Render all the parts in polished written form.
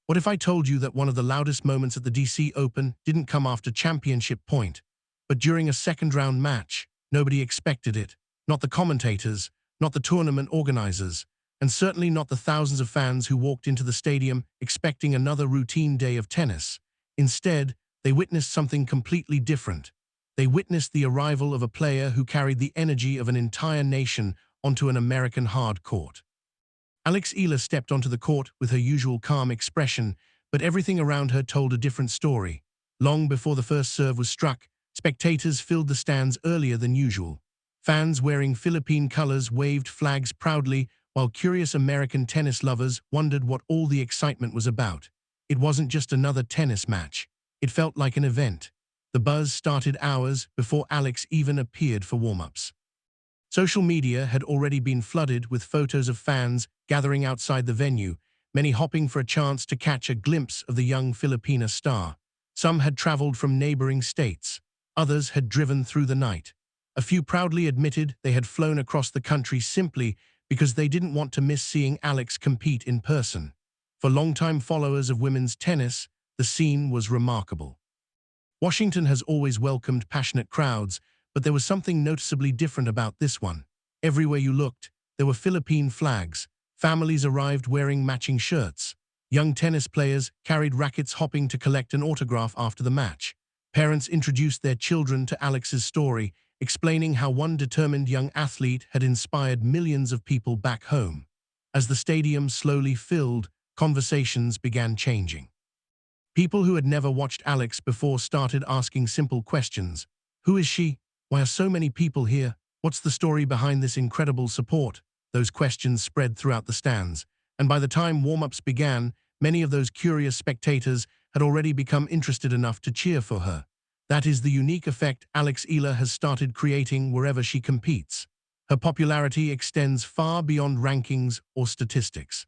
What if I told you that one of the loudest moments at the DC Open didn't come after championship point, but during a second-round match? Nobody expected it. Not the commentators, not the tournament organizers, and certainly not the thousands of fans who walked into the stadium expecting another routine day of tennis. Instead, they witnessed something completely different. They witnessed the arrival of a player who carried the energy of an entire nation onto an American hard court. Eala stepped onto the court with her usual calm expression, but everything around her told a different story. Long before the first serve was struck, spectators filled the stands earlier than usual. Fans wearing Philippine colors waved flags proudly, while curious American tennis lovers wondered what all the excitement was about. It wasn't just another tennis match. It felt like an event. The buzz started hours before Alex even appeared for warm-ups. Social media had already been flooded with photos of fans gathering outside the venue, many hopping for a chance to catch a glimpse of the young Filipina star. Some had traveled from neighboring states. Others had driven through the night. A few proudly admitted they had flown across the country simply because they didn't want to miss seeing Alex compete in person. For longtime followers of women's tennis, the scene was remarkable. Washington has always welcomed passionate crowds, but there was something noticeably different about this one. Everywhere you looked, there were Philippine flags. Families arrived wearing matching shirts. Young tennis players carried rackets hopping to collect an autograph after the match. Parents introduced their children to Alex's story, explaining how one determined young athlete had inspired millions of people back home. As the stadium slowly filled, conversations began changing. People who had never watched Alex before started asking simple questions. Who is she? Why are so many people here? What's the story behind this incredible support? Those questions spread throughout the stands, and by the time warm-ups began, many of those curious spectators had already become interested enough to cheer for her. That is the unique effect Eala has started creating wherever she competes. Her popularity extends far beyond rankings or statistics.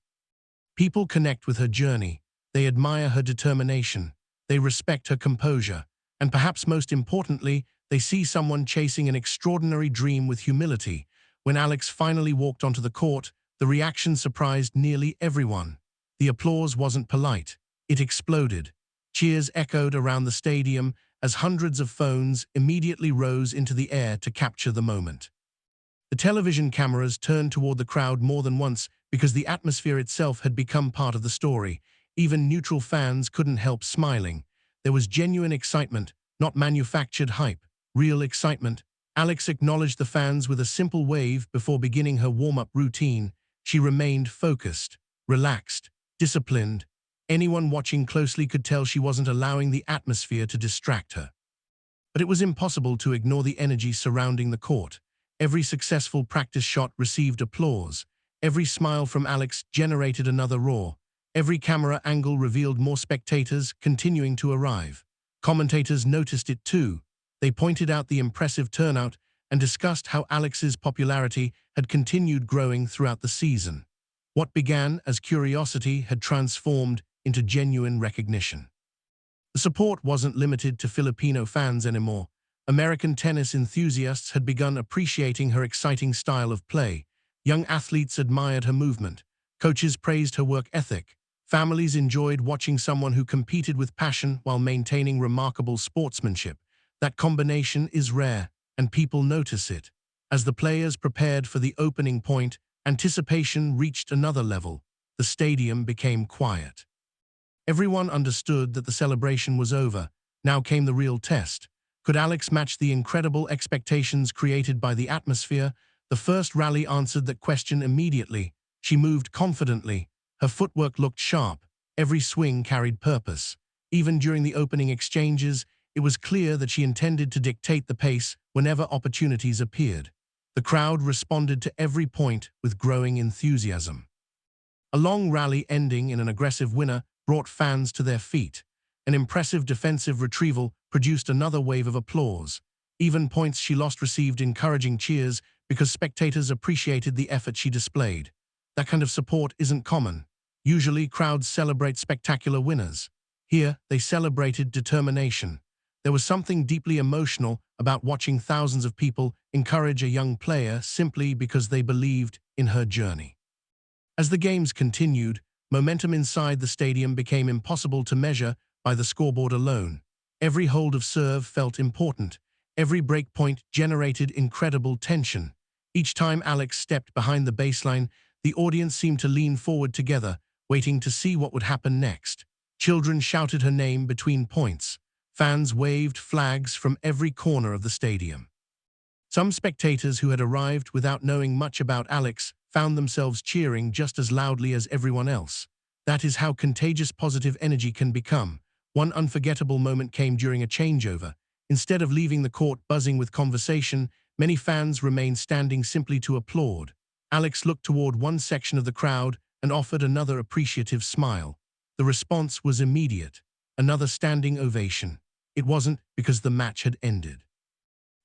People connect with her journey. They admire her determination. They respect her composure. And perhaps most importantly, they see someone chasing an extraordinary dream with humility. When Alex finally walked onto the court, the reaction surprised nearly everyone. The applause wasn't polite. It exploded. Cheers echoed around the stadium as hundreds of phones immediately rose into the air to capture the moment. The television cameras turned toward the crowd more than once because the atmosphere itself had become part of the story. Even neutral fans couldn't help smiling. There was genuine excitement, not manufactured hype, real excitement. Alex acknowledged the fans with a simple wave before beginning her warm-up routine. She remained focused, relaxed, disciplined. Anyone watching closely could tell she wasn't allowing the atmosphere to distract her. But it was impossible to ignore the energy surrounding the court. Every successful practice shot received applause. Every smile from Alex generated another roar. Every camera angle revealed more spectators continuing to arrive. Commentators noticed it too. They pointed out the impressive turnout and discussed how Alex's popularity had continued growing throughout the season. What began as curiosity had transformed into genuine recognition. The support wasn't limited to Filipino fans anymore. American tennis enthusiasts had begun appreciating her exciting style of play. Young athletes admired her movement. Coaches praised her work ethic. Families enjoyed watching someone who competed with passion while maintaining remarkable sportsmanship. That combination is rare, and people notice it. As the players prepared for the opening point, anticipation reached another level. The stadium became quiet. Everyone understood that the celebration was over. Now came the real test. Could Alex match the incredible expectations created by the atmosphere? The first rally answered that question immediately. She moved confidently. Her footwork looked sharp. Every swing carried purpose. Even during the opening exchanges, it was clear that she intended to dictate the pace whenever opportunities appeared. The crowd responded to every point with growing enthusiasm. A long rally ending in an aggressive winner brought fans to their feet. An impressive defensive retrieval produced another wave of applause. Even points she lost received encouraging cheers because spectators appreciated the effort she displayed. That kind of support isn't common. Usually, crowds celebrate spectacular winners. Here, they celebrated determination. There was something deeply emotional about watching thousands of people encourage a young player simply because they believed in her journey. As the games continued, momentum inside the stadium became impossible to measure by the scoreboard alone. Every hold of serve felt important. Every break point generated incredible tension. Each time Alex stepped behind the baseline, the audience seemed to lean forward together, waiting to see what would happen next. Children shouted her name between points. Fans waved flags from every corner of the stadium. Some spectators who had arrived without knowing much about Alex found themselves cheering just as loudly as everyone else. That is how contagious positive energy can become. One unforgettable moment came during a changeover. Instead of leaving the court buzzing with conversation, many fans remained standing simply to applaud. Alex looked toward one section of the crowd and offered another appreciative smile. The response was immediate. Another standing ovation. It wasn't because the match had ended.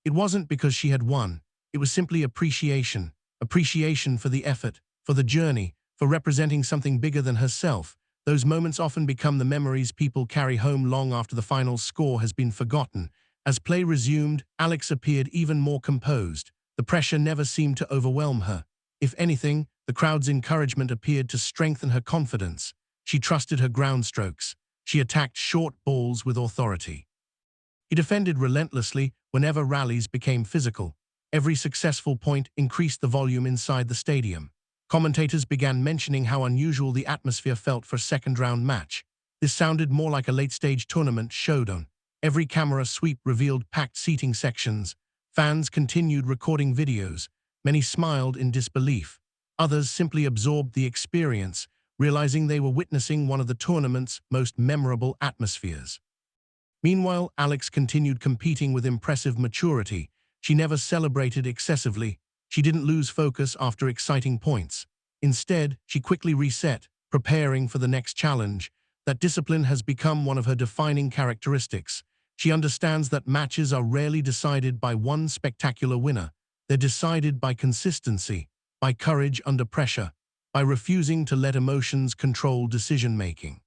It wasn't because she had won. It was simply appreciation. Appreciation for the effort, for the journey, for representing something bigger than herself. Those moments often become the memories people carry home long after the final score has been forgotten. As play resumed, Alex appeared even more composed. The pressure never seemed to overwhelm her. If anything, the crowd's encouragement appeared to strengthen her confidence. She trusted her ground strokes. She attacked short balls with authority. He defended relentlessly whenever rallies became physical. Every successful point increased the volume inside the stadium. Commentators began mentioning how unusual the atmosphere felt for a second-round match. This sounded more like a late-stage tournament showdown. Every camera sweep revealed packed seating sections. Fans continued recording videos. Many smiled in disbelief. Others simply absorbed the experience, realizing they were witnessing one of the tournament's most memorable atmospheres. Meanwhile, Alex continued competing with impressive maturity. She never celebrated excessively. She didn't lose focus after exciting points. Instead, she quickly reset, preparing for the next challenge. That discipline has become one of her defining characteristics. She understands that matches are rarely decided by one spectacular winner. They're decided by consistency, by courage under pressure, by refusing to let emotions control decision-making.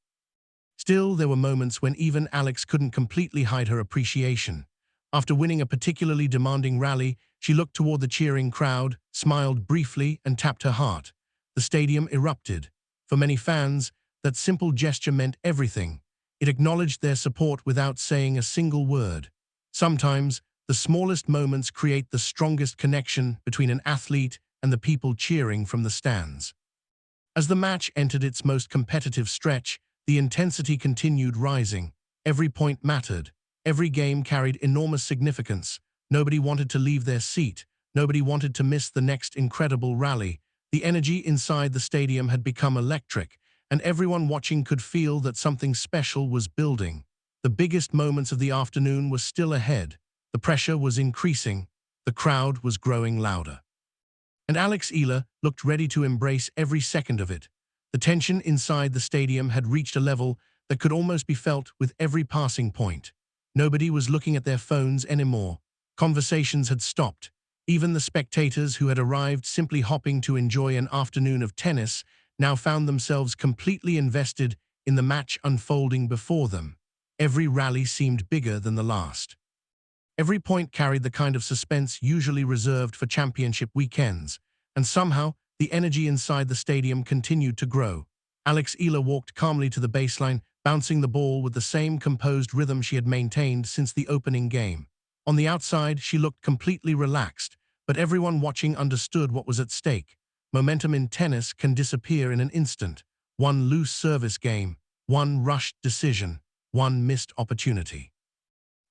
Still, there were moments when even Alex couldn't completely hide her appreciation. After winning a particularly demanding rally, she looked toward the cheering crowd, smiled briefly, and tapped her heart. The stadium erupted. For many fans, that simple gesture meant everything. It acknowledged their support without saying a single word. Sometimes, the smallest moments create the strongest connection between an athlete and the people cheering from the stands. As the match entered its most competitive stretch, the intensity continued rising. Every point mattered. Every game carried enormous significance. Nobody wanted to leave their seat. Nobody wanted to miss the next incredible rally. The energy inside the stadium had become electric, and everyone watching could feel that something special was building. The biggest moments of the afternoon were still ahead. The pressure was increasing. The crowd was growing louder. And Eala looked ready to embrace every second of it. The tension inside the stadium had reached a level that could almost be felt with every passing point. Nobody was looking at their phones anymore. Conversations had stopped. Even the spectators who had arrived simply hopping to enjoy an afternoon of tennis now found themselves completely invested in the match unfolding before them. Every rally seemed bigger than the last. Every point carried the kind of suspense usually reserved for championship weekends, and somehow the energy inside the stadium continued to grow. Eala walked calmly to the baseline, bouncing the ball with the same composed rhythm she had maintained since the opening game. On the outside, she looked completely relaxed, but everyone watching understood what was at stake. Momentum in tennis can disappear in an instant. One loose service game, one rushed decision, one missed opportunity.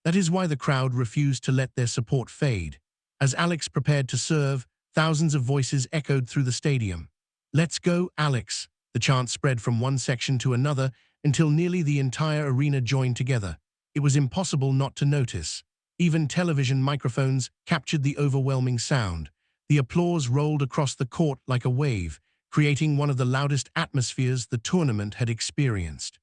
That is why the crowd refused to let their support fade. As Alex prepared to serve, thousands of voices echoed through the stadium. "Let's go, Alex!" The chant spread from one section to another until nearly the entire arena joined together. It was impossible not to notice. Even television microphones captured the overwhelming sound. The applause rolled across the court like a wave, creating one of the loudest atmospheres the tournament had experienced.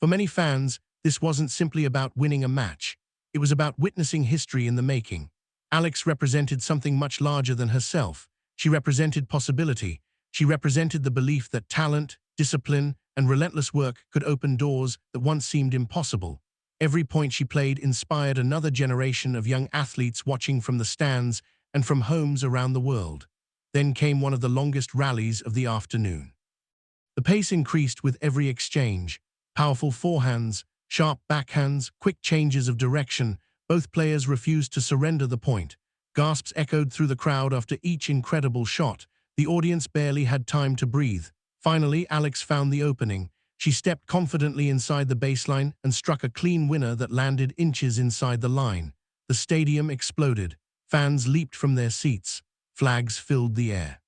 For many fans, this wasn't simply about winning a match. It was about witnessing history in the making. Alex represented something much larger than herself. She represented possibility. She represented the belief that talent, discipline, and relentless work could open doors that once seemed impossible. Every point she played inspired another generation of young athletes watching from the stands and from homes around the world. Then came one of the longest rallies of the afternoon. The pace increased with every exchange. Powerful forehands, sharp backhands, quick changes of direction. Both players refused to surrender the point. Gasps echoed through the crowd after each incredible shot. The audience barely had time to breathe. Finally, Alex found the opening. She stepped confidently inside the baseline and struck a clean winner that landed inches inside the line. The stadium exploded. Fans leaped from their seats. Flags filled the air.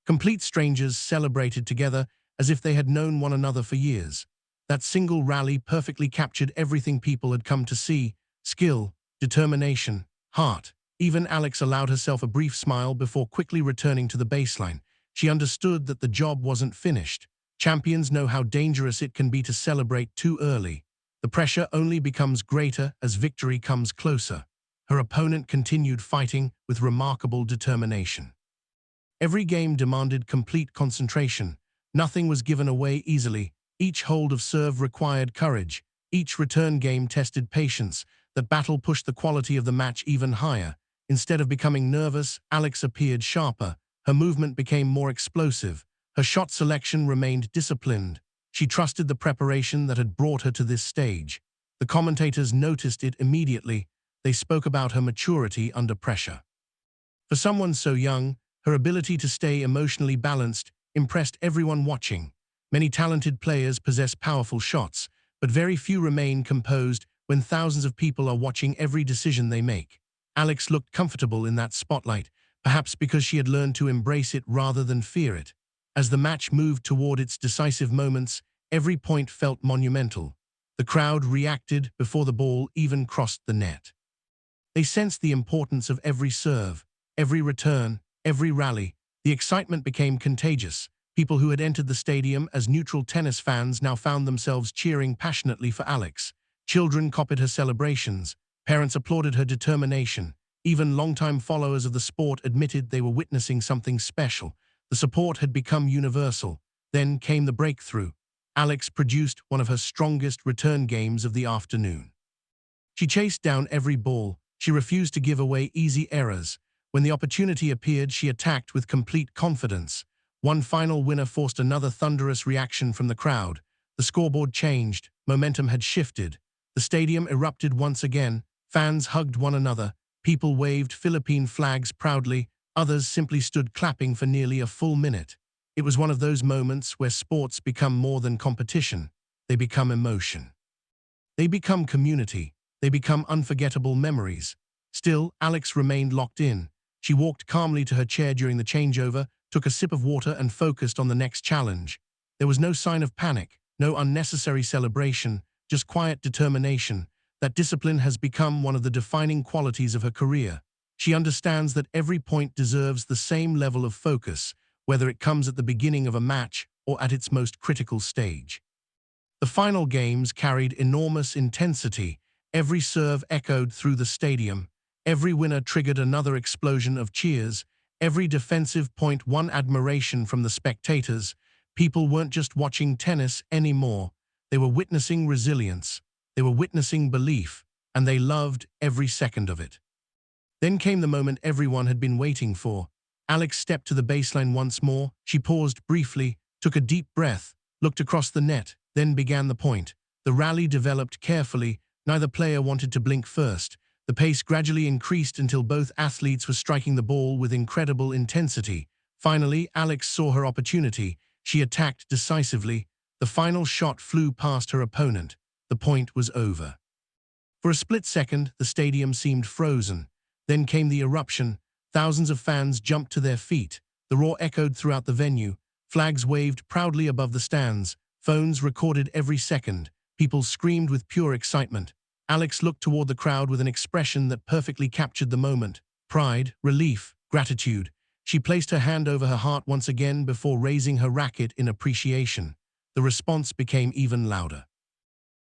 Complete strangers celebrated together as if they had known one another for years. That single rally perfectly captured everything people had come to see: skill, determination, heart. Even Alex allowed herself a brief smile before quickly returning to the baseline. She understood that the job wasn't finished. Champions know how dangerous it can be to celebrate too early. The pressure only becomes greater as victory comes closer. Her opponent continued fighting with remarkable determination. Every game demanded complete concentration. Nothing was given away easily. Each hold of serve required courage. Each return game tested patience. That battle pushed the quality of the match even higher. Instead of becoming nervous, Alex appeared sharper. Her movement became more explosive. Her shot selection remained disciplined. She trusted the preparation that had brought her to this stage. The commentators noticed it immediately. They spoke about her maturity under pressure. For someone so young, her ability to stay emotionally balanced impressed everyone watching. Many talented players possess powerful shots, but very few remain composed when thousands of people are watching every decision they make. Alex looked comfortable in that spotlight, perhaps because she had learned to embrace it rather than fear it. As the match moved toward its decisive moments, every point felt monumental. The crowd reacted before the ball even crossed the net. They sensed the importance of every serve, every return, every rally. The excitement became contagious. People who had entered the stadium as neutral tennis fans now found themselves cheering passionately for Alex. Children copied her celebrations. Parents applauded her determination. Even longtime followers of the sport admitted they were witnessing something special. The support had become universal. Then came the breakthrough. Alex produced one of her strongest return games of the afternoon. She chased down every ball. She refused to give away easy errors. When the opportunity appeared, she attacked with complete confidence. One final winner forced another thunderous reaction from the crowd. The scoreboard changed. Momentum had shifted. The stadium erupted once again. Fans hugged one another. People waved Philippine flags proudly. Others simply stood clapping for nearly a full minute. It was one of those moments where sports become more than competition. They become emotion. They become community. They become unforgettable memories. Still, Alex remained locked in. She walked calmly to her chair during the changeover, took a sip of water and focused on the next challenge. There was no sign of panic, no unnecessary celebration, just quiet determination. That discipline has become one of the defining qualities of her career. She understands that every point deserves the same level of focus, whether it comes at the beginning of a match or at its most critical stage. The final games carried enormous intensity. Every serve echoed through the stadium. Every winner triggered another explosion of cheers. Every defensive point won admiration from the spectators. People weren't just watching tennis anymore. They were witnessing resilience. They were witnessing belief, and they loved every second of it. Then came the moment everyone had been waiting for. Alex stepped to the baseline once more. She paused briefly, took a deep breath, looked across the net, then began the point. The rally developed carefully. Neither player wanted to blink first. The pace gradually increased until both athletes were striking the ball with incredible intensity. Finally, Alex saw her opportunity. She attacked decisively. The final shot flew past her opponent. The point was over. For a split second, the stadium seemed frozen. Then came the eruption. Thousands of fans jumped to their feet. The roar echoed throughout the venue. Flags waved proudly above the stands. Phones recorded every second. People screamed with pure excitement. Alex looked toward the crowd with an expression that perfectly captured the moment. Pride, relief, gratitude. She placed her hand over her heart once again before raising her racket in appreciation. The response became even louder.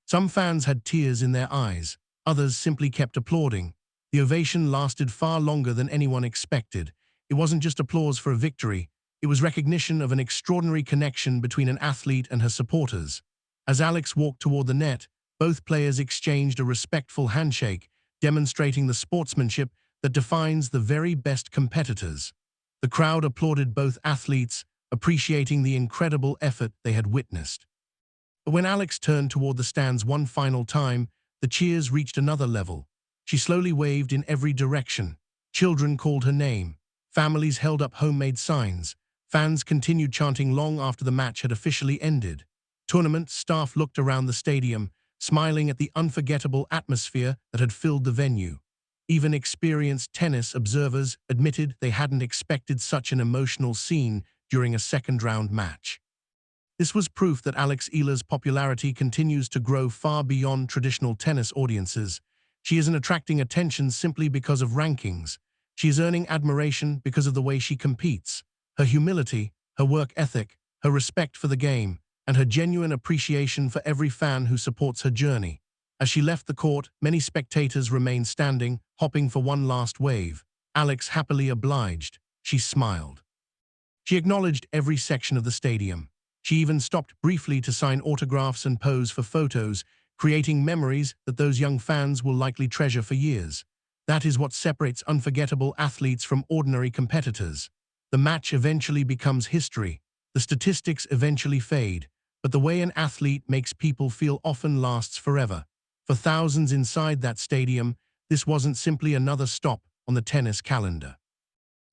Some fans had tears in their eyes. Others simply kept applauding. The ovation lasted far longer than anyone expected. It wasn't just applause for a victory. It was recognition of an extraordinary connection between an athlete and her supporters. As Alex walked toward the net, both players exchanged a respectful handshake, demonstrating the sportsmanship that defines the very best competitors. The crowd applauded both athletes, appreciating the incredible effort they had witnessed. But when Alex turned toward the stands one final time, the cheers reached another level. She slowly waved in every direction. Children called her name. Families held up homemade signs. Fans continued chanting long after the match had officially ended. Tournament staff looked around the stadium, smiling at the unforgettable atmosphere that had filled the venue. Even experienced tennis observers admitted they hadn't expected such an emotional scene during a second-round match. This was proof that Eala's popularity continues to grow far beyond traditional tennis audiences. She isn't attracting attention simply because of rankings. She is earning admiration because of the way she competes. Her humility, her work ethic, her respect for the game, and her genuine appreciation for every fan who supports her journey. As she left the court, many spectators remained standing, hoping for one last wave. Alex happily obliged. She smiled. She acknowledged every section of the stadium. She even stopped briefly to sign autographs and pose for photos, creating memories that those young fans will likely treasure for years. That is what separates unforgettable athletes from ordinary competitors. The match eventually becomes history. The statistics eventually fade, but the way an athlete makes people feel often lasts forever. For thousands inside that stadium, this wasn't simply another stop on the tennis calendar.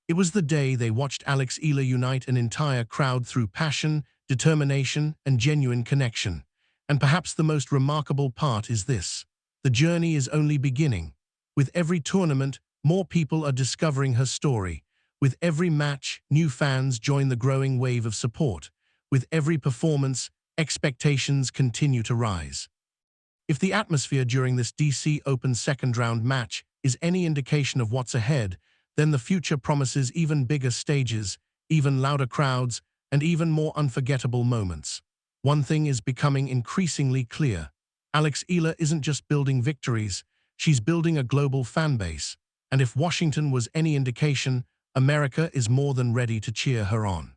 It was the day they watched Eala unite an entire crowd through passion, determination, and genuine connection. And perhaps the most remarkable part is this: the journey is only beginning. With every tournament, more people are discovering her story. With every match, new fans join the growing wave of support. With every performance, expectations continue to rise. If the atmosphere during this DC Open second-round match is any indication of what's ahead, then the future promises even bigger stages, even louder crowds, and even more unforgettable moments. One thing is becoming increasingly clear. Eala isn't just building victories, she's building a global fan base. And if Washington was any indication, America is more than ready to cheer her on.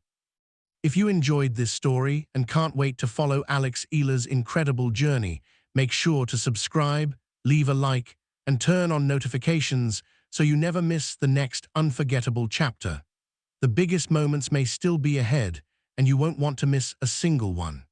If you enjoyed this story and can't wait to follow Eala's incredible journey, make sure to subscribe, leave a like, and turn on notifications so you never miss the next unforgettable chapter. The biggest moments may still be ahead, and you won't want to miss a single one.